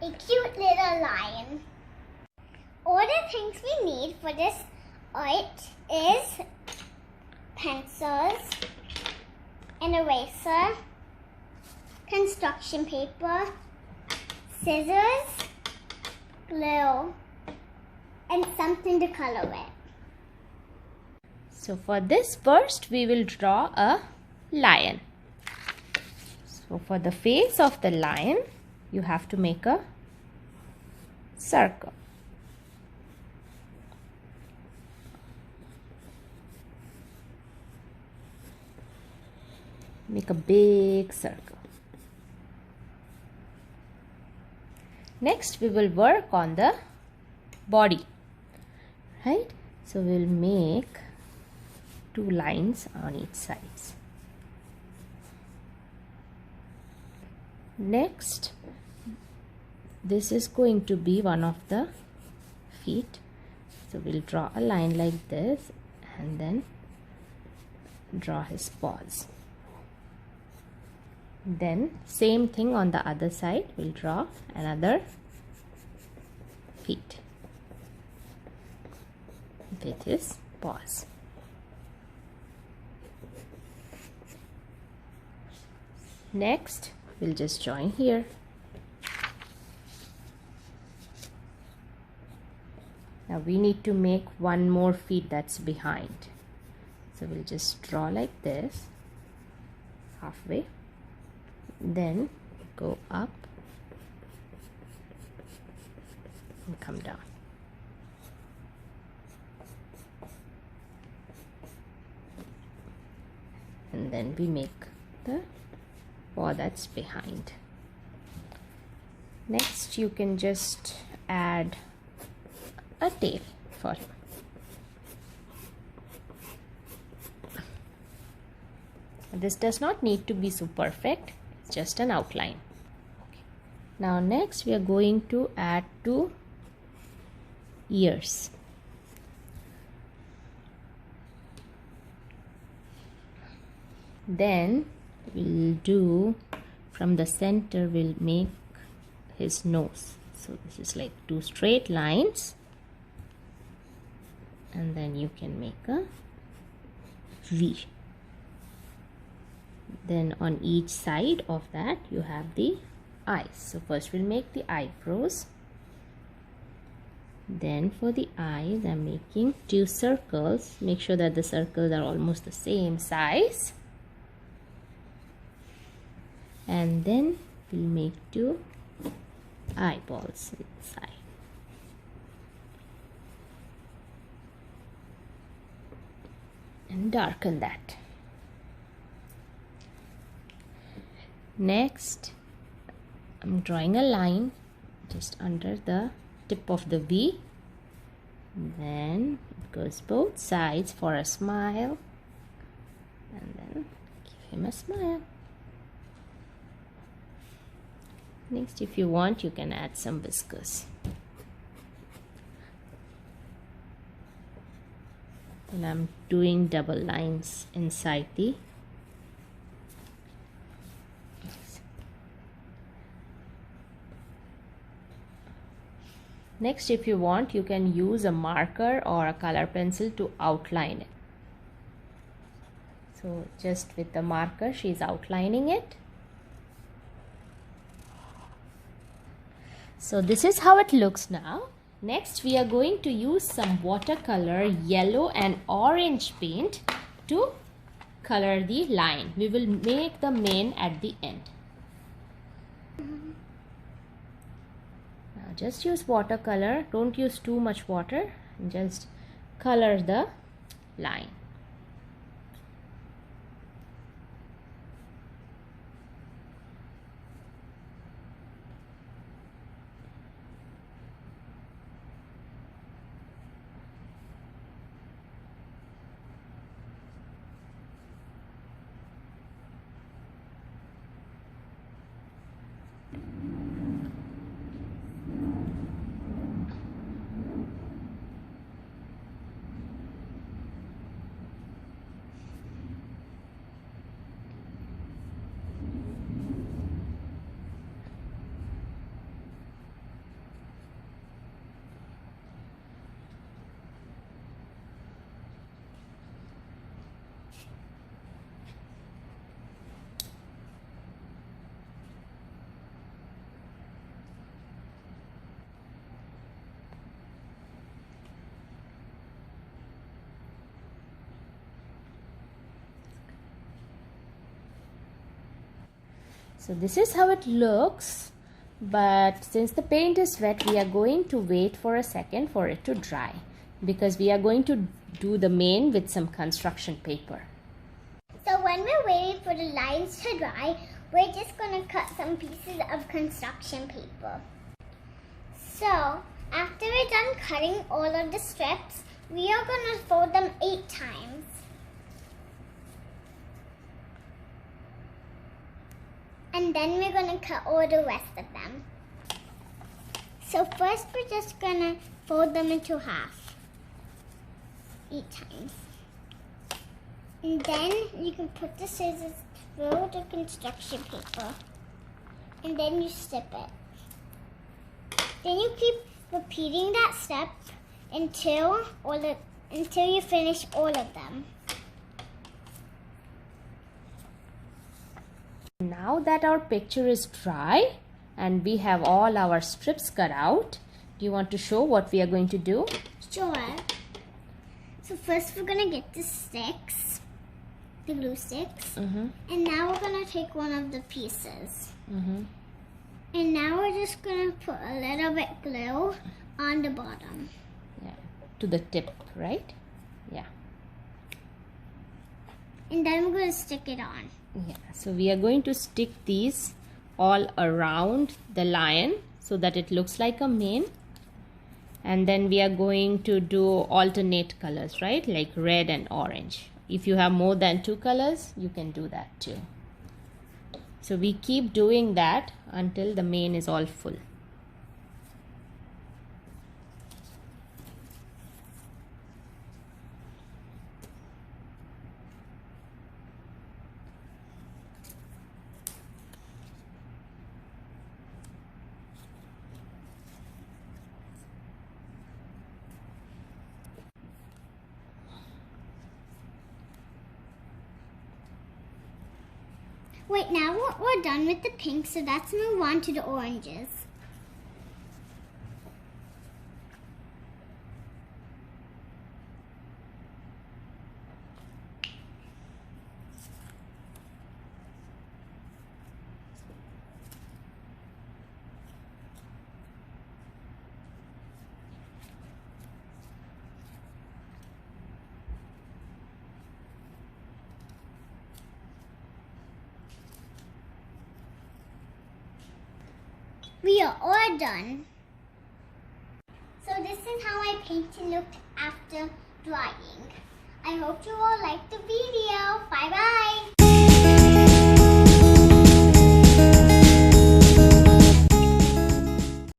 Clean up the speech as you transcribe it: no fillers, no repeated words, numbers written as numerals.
a cute little lion. All the things we need for this art is pencils, an eraser, construction paper, scissors, glue, and something to color it. So for this, first we will draw a lion. So for the face of the lion, you have to make a circle. Make a big circle. Next, we will work on the body, right? So we'll make 2 lines on each side. Next, this is going to be one of the feet. So we'll draw a line like this and then draw his paws. Then same thing on the other side, we'll draw another feet with his paws. Next, we'll just join here. Now we need to make one more feet that's behind. So we'll just draw like this, halfway. Then go up and come down. And then we make the paw that's behind. Next, you can just add a tail for him. This does not need to be so perfect. Just an outline. Okay. Now next we are going to add 2 ears. Then we'll do from the center, we'll make his nose. So this is like 2 straight lines, and then you can make a V. Then on each side of that you have the eyes. So first we'll make the eyebrows. Then for the eyes, I'm making 2 circles. Make sure that the circles are almost the same size. And then we'll make 2 eyeballs inside. And darken that. Next, I'm drawing a line just under the tip of the V. Then it goes both sides for a smile. And then give him a smile. Next, if you want, you can add some whiskers. Then I'm doing double lines inside the Next, if you want, you can use a marker or a color pencil to outline it. So just with the marker, she's outlining it. So this is how it looks now. Next, we are going to use some watercolor yellow and orange paint to color the line. We will make the mane at the end. Just use watercolor, don't use too much water, just color the line. So this is how it looks, but since the paint is wet, we are going to wait for a second for it to dry, because we are going to do the main with some construction paper. So when we're waiting for the lines to dry, we're just going to cut some pieces of construction paper. So after we're done cutting all of the strips, we are going to fold them 8 times. And then we're going to cut all the rest of them. So first we're just going to fold them into half 8 times. And then you can put the scissors through the construction paper. And then you strip it. Then you keep repeating that step until you finish all of them. Now that our picture is dry and we have all our strips cut out, do you want to show what we are going to do? Sure. So first we're going to get the sticks, the glue sticks. And now we're going to take one of the pieces. And now we're just going to put a little bit glue on the bottom. Yeah, to the tip, right? Yeah. And then we're going to stick it on. Yeah, so we are going to stick these all around the lion so that it looks like a mane. And then we are going to do alternate colors, right? Like red and orange. If you have more than 2 colors, you can do that too. So we keep doing that until the mane is all full. Wait, now we're done with the pink, so let's move on to the oranges. We are all done. So this is how my painting looked after drying. I hope you all liked the video. Bye bye.